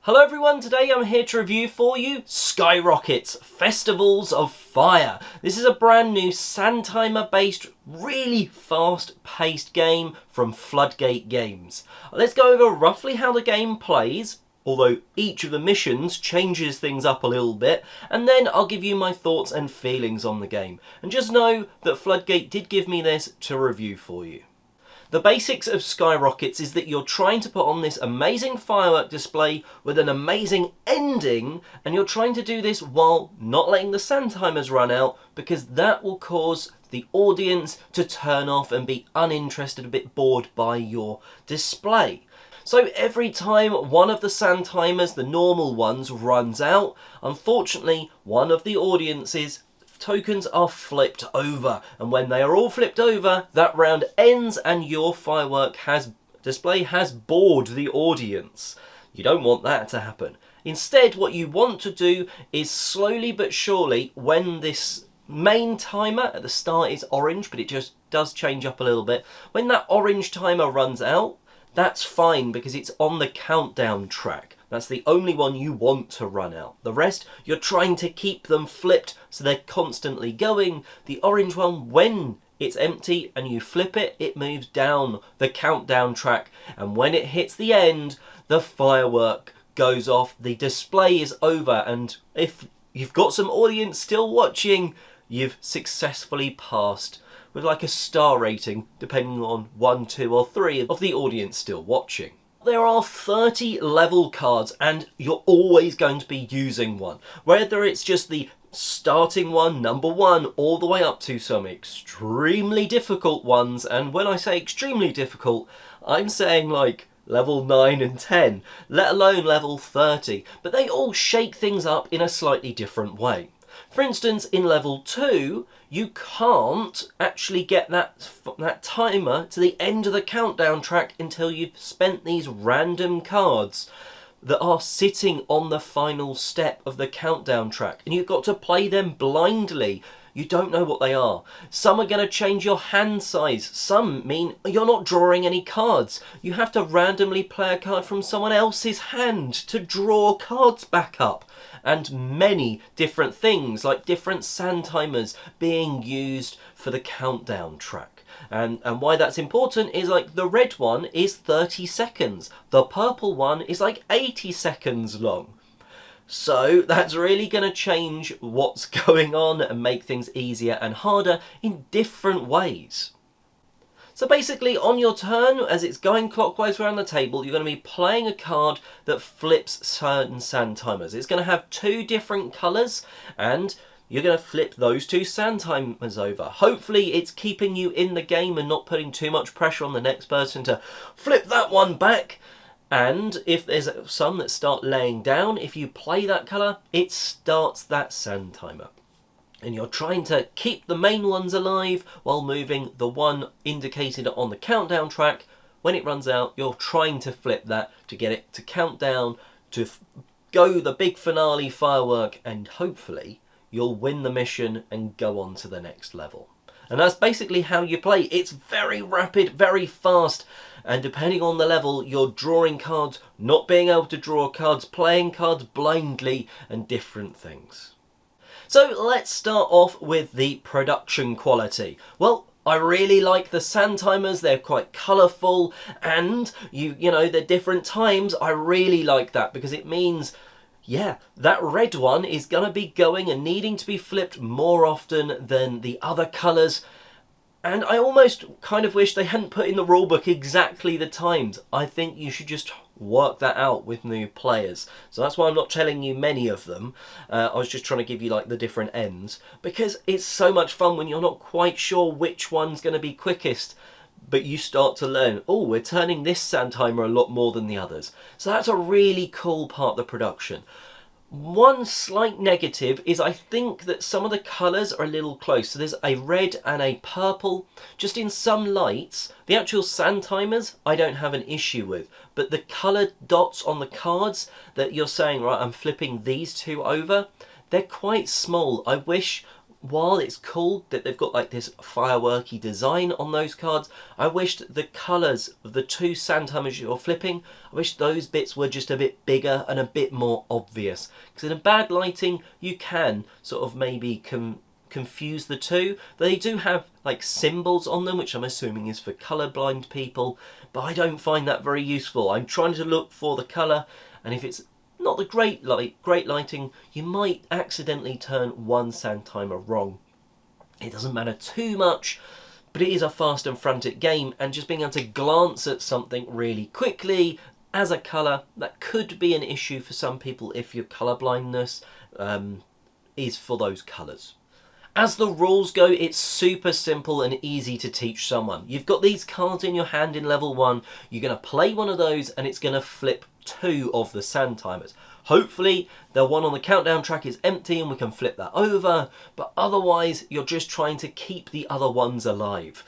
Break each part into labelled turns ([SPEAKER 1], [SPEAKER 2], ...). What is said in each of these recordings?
[SPEAKER 1] Hello everyone, today I'm here to review for you Skyrockets Festivals of Fire. This is a brand new sand timer based, really fast paced game from Floodgate Games. Let's go over roughly how the game plays, although each of the missions changes things up a little bit, and then I'll give you my thoughts and feelings on the game. And just know that Floodgate did give me this to review for you. The basics of Skyrockets is that you're trying to put on this amazing firework display with an amazing ending, and you're trying to do this while not letting the sand timers run out, because that will cause the audience to turn off and be uninterested, a bit bored by your display. So every time one of the sand timers, the normal ones, runs out, unfortunately one of the audience's tokens are flipped over, and when they are all flipped over, that round ends and your firework display has bored the audience. You don't want that to happen. Instead, what you want to do is slowly but surely, when this main timer at the start is orange, but it just does change up a little bit, when that orange timer runs out, that's fine because it's on the countdown track. That's the only one you want to run out. The rest, you're trying to keep them flipped so they're constantly going. The orange one, when it's empty and you flip it, it moves down the countdown track. And when it hits the end, the firework goes off. The display is over. And if you've got some audience still watching, you've successfully passed with like a star rating, depending on 1, 2 or 3 of the audience still watching. There are 30 level cards and you're always going to be using one. Whether it's just the starting one, number 1, all the way up to some extremely difficult ones. And when I say extremely difficult, I'm saying like level 9 and 10, let alone level 30. But they all shake things up in a slightly different way. For instance, in level 2, you can't actually get that timer to the end of the countdown track until you've spent these random cards that are sitting on the final step of the countdown track. And you've got to play them blindly. You don't know what they are. Some are going to change your hand size. Some mean you're not drawing any cards. You have to randomly play a card from someone else's hand to draw cards back up. And many different things, like different sand timers being used for the countdown track. And why that's important is like the red one is 30 seconds. The purple one is like 80 seconds long. So that's really going to change what's going on and make things easier and harder in different ways. So basically, on your turn, as it's going clockwise around the table, you're going to be playing a card that flips certain sand timers. It's going to have 2 different colours, and you're going to flip those 2 sand timers over. Hopefully it's keeping you in the game and not putting too much pressure on the next person to flip that one back. And if there's some that start laying down, if you play that colour, it starts that sand timer. And you're trying to keep the main ones alive while moving the one indicated on the countdown track. When it runs out, you're trying to flip that to get it to count down, to go the big finale firework, and hopefully you'll win the mission and go on to the next level. And that's basically how you play. It's very rapid, very fast, and depending on the level, you're drawing cards, not being able to draw cards, playing cards blindly, and different things. So let's start off with the production quality. Well, I really like the sand timers. They're quite colourful, and you know, they're different times. I really like that because it means, yeah, that red one is going to be going and needing to be flipped more often than the other colours. And I almost kind of wish they hadn't put in the rulebook exactly the times. I think you should just work that out with new players. So that's why I'm not telling you many of them. I was just trying to give you like the different ends, because it's so much fun when you're not quite sure which one's going to be quickest. But you start to learn, oh, we're turning this sand timer a lot more than the others. So that's a really cool part of the production. One slight negative is I think that some of the colours are a little close. So there's a red and a purple. Just in some lights, the actual sand timers I don't have an issue with. But the coloured dots on the cards that you're saying, right, I'm flipping these 2 over, they're quite small. I wish while it's cool that they've got like this fireworky design on those cards, I wished the colours of the two sand timers you're flipping, I wish those bits were just a bit bigger and a bit more obvious. Because in a bad lighting, you can sort of maybe confuse the two. They do have like symbols on them, which I'm assuming is for colourblind people, but I don't find that very useful. I'm trying to look for the colour, and if it's not the great lighting, you might accidentally turn one sand timer wrong. It doesn't matter too much, but it is a fast and frantic game, and just being able to glance at something really quickly as a colour, that could be an issue for some people if your colour blindness is for those colours. As the rules go, it's super simple and easy to teach someone. You've got these cards in your hand in level 1, you're going to play one of those and it's going to flip 2 of the sand timers. Hopefully the one on the countdown track is empty and we can flip that over, but otherwise you're just trying to keep the other ones alive.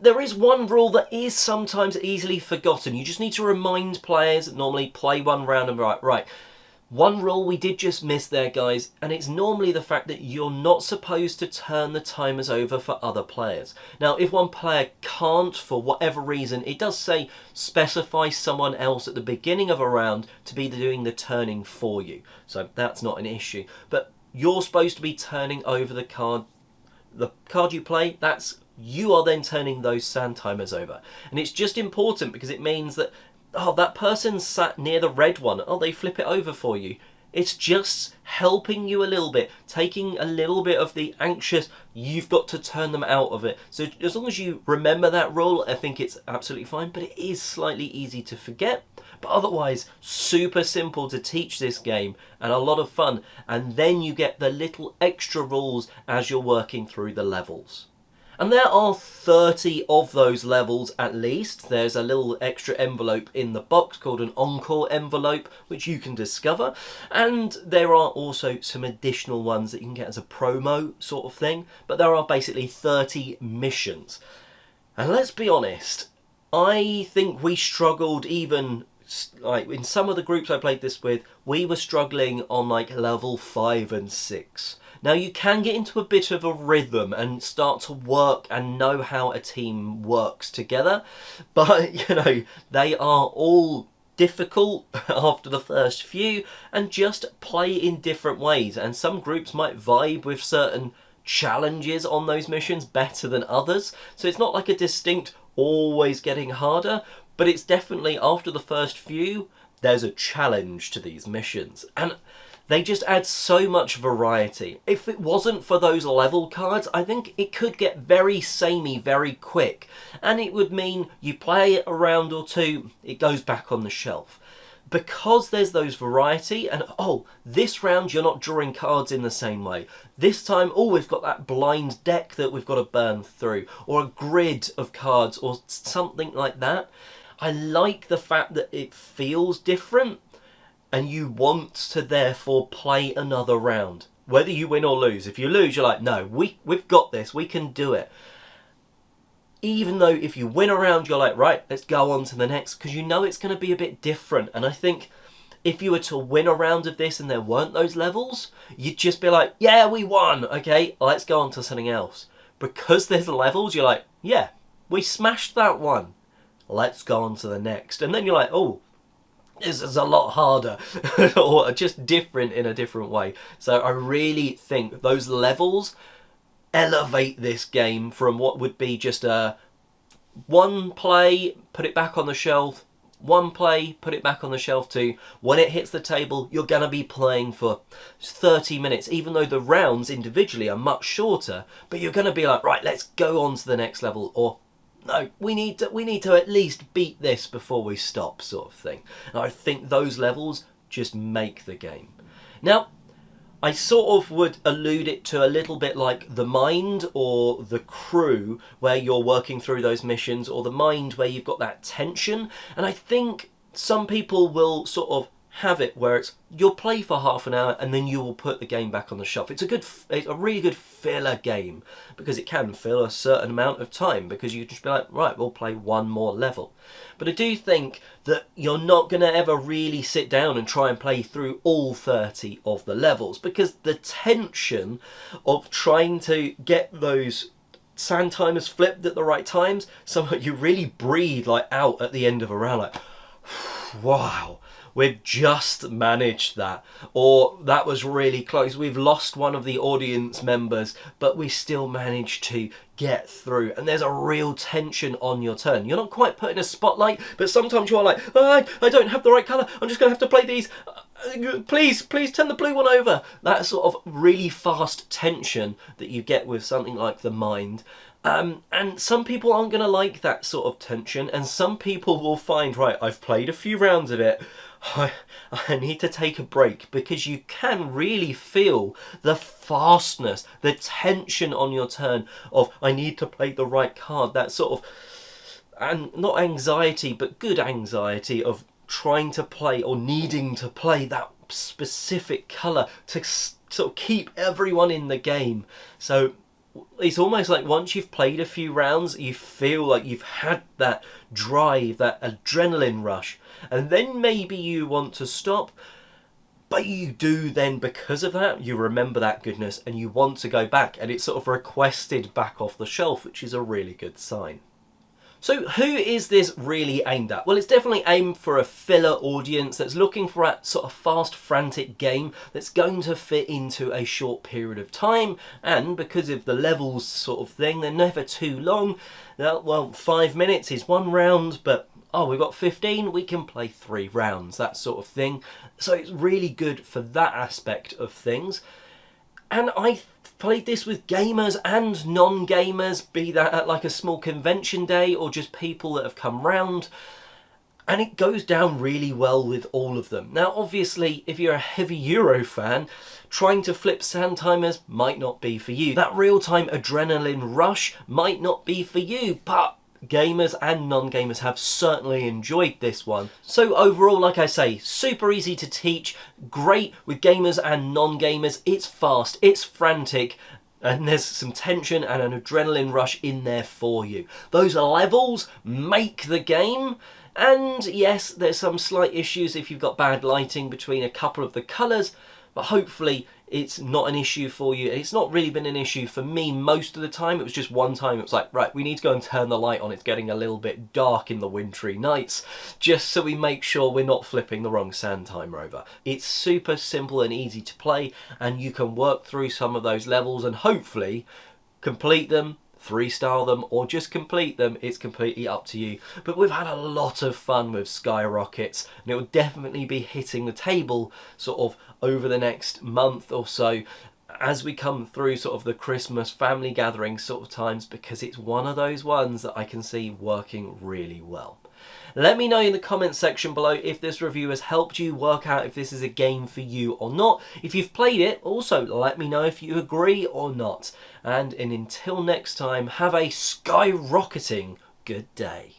[SPEAKER 1] There is one rule that is sometimes easily forgotten. You just need to remind players, normally play one round and right. One rule we did just miss there, guys, and it's normally the fact that you're not supposed to turn the timers over for other players. Now, if one player can't, for whatever reason, it does say specify someone else at the beginning of a round to be doing the turning for you. So that's not an issue. But you're supposed to be turning over the card you play, you are then turning those sand timers over. And it's just important because it means that that person sat near the red one. They flip it over for you. It's just helping you a little bit, taking a little bit of the anxious, you've got to turn them out of it. So as long as you remember that rule, I think it's absolutely fine, but it is slightly easy to forget. But otherwise, super simple to teach this game and a lot of fun. And then you get the little extra rules as you're working through the levels. And there are 30 of those levels at least. There's a little extra envelope in the box called an encore envelope, which you can discover. And there are also some additional ones that you can get as a promo sort of thing. But there are basically 30 missions. And let's be honest, I think we struggled even, like in some of the groups I played this with, we were struggling on like level 5 and 6. Now you can get into a bit of a rhythm and start to work and know how a team works together, but you know, they are all difficult after the first few and just play in different ways, and some groups might vibe with certain challenges on those missions better than others, so it's not like a distinct always getting harder, but it's definitely after the first few there's a challenge to these missions, and they just add so much variety. If it wasn't for those level cards, I think it could get very samey very quick. And it would mean you play it a round or two, it goes back on the shelf. Because there's those variety, and this round you're not drawing cards in the same way. This time, we've got that blind deck that we've got to burn through, or a grid of cards, or something like that. I like the fact that it feels different, and you want to therefore play another round, whether you win or lose. If you lose, you're like, no, we've got this, we can do it. Even though if you win a round, you're like, right, let's go on to the next, because you know it's going to be a bit different. And I think if you were to win a round of this and there weren't those levels, you'd just be like, yeah, we won, okay, let's go on to something else. Because there's levels, you're like, yeah, we smashed that one, let's go on to the next. And then you're like, this is a lot harder or just different in a different way. So I really think those levels elevate this game from what would be just a one play, put it back on the shelf, one play, put it back on the shelf to when it hits the table, you're going to be playing for 30 minutes, even though the rounds individually are much shorter, but you're going to be like, right, let's go on to the next level, or no, we need to at least beat this before we stop, sort of thing. And I think those levels just make the game. Now, I sort of would allude it to a little bit like the Mind or the Crew, where you're working through those missions, or the Mind where you've got that tension. And I think some people will sort of have it where you'll play for half an hour and then you will put the game back on the shelf. It's a really good filler game, because it can fill a certain amount of time, because you just be like, right, we'll play one more level. But I do think that you're not going to ever really sit down and try and play through all 30 of the levels, because the tension of trying to get those sand timers flipped at the right times, somehow you really breathe like out at the end of a round, like, wow, we've just managed that, or that was really close, we've lost one of the audience members but we still managed to get through. And there's a real tension on your turn. You're not quite put in a spotlight, but sometimes you're like, oh, I don't have the right colour, I'm just gonna have to play these, please turn the blue one over. That sort of really fast tension that you get with something like the Mind. And some people aren't going to like that sort of tension, and some people will find, right, I've played a few rounds of it, I need to take a break, because you can really feel the fastness, the tension on your turn of, I need to play the right card, that sort of, and not anxiety, but good anxiety of trying to play or needing to play that specific colour to sort of keep everyone in the game. So it's almost like once you've played a few rounds, you feel like you've had that drive, that adrenaline rush, and then maybe you want to stop, but you do then, because of that, you remember that goodness and you want to go back, and it's sort of requested back off the shelf, which is a really good sign. So who is this really aimed at? Well, it's definitely aimed for a filler audience that's looking for a sort of fast, frantic game that's going to fit into a short period of time. And because of the levels sort of thing, they're never too long. Well, 5 minutes is one round, but oh, we've got 15, we can play 3 rounds, that sort of thing. So it's really good for that aspect of things. And I played this with gamers and non-gamers, be that at like a small convention day or just people that have come round, and it goes down really well with all of them. Now obviously, if you're a heavy Euro fan, trying to flip sand timers might not be for you. That real-time adrenaline rush might not be for you, but gamers and non-gamers have certainly enjoyed this one. So overall, like I say, super easy to teach, great with gamers and non-gamers. It's fast, it's frantic, and there's some tension and an adrenaline rush in there for you. Those levels make the game, and yes, there's some slight issues if you've got bad lighting between a couple of the colours, but hopefully it's not an issue for you. It's not really been an issue for me most of the time. It was just one time it was like, right, we need to go and turn the light on. It's getting a little bit dark in the wintry nights, just so we make sure we're not flipping the wrong sand timer over. It's super simple and easy to play, and you can work through some of those levels and hopefully complete them, 3-star them, or just complete them. It's completely up to you. But we've had a lot of fun with Skyrockets, and it will definitely be hitting the table sort of over the next month or so as we come through sort of the Christmas family gathering sort of times, because it's one of those ones that I can see working really well. Let me know in the comments section below if this review has helped you work out if this is a game for you or not. If you've played it, also let me know if you agree or not. And until next time, have a skyrocketing good day.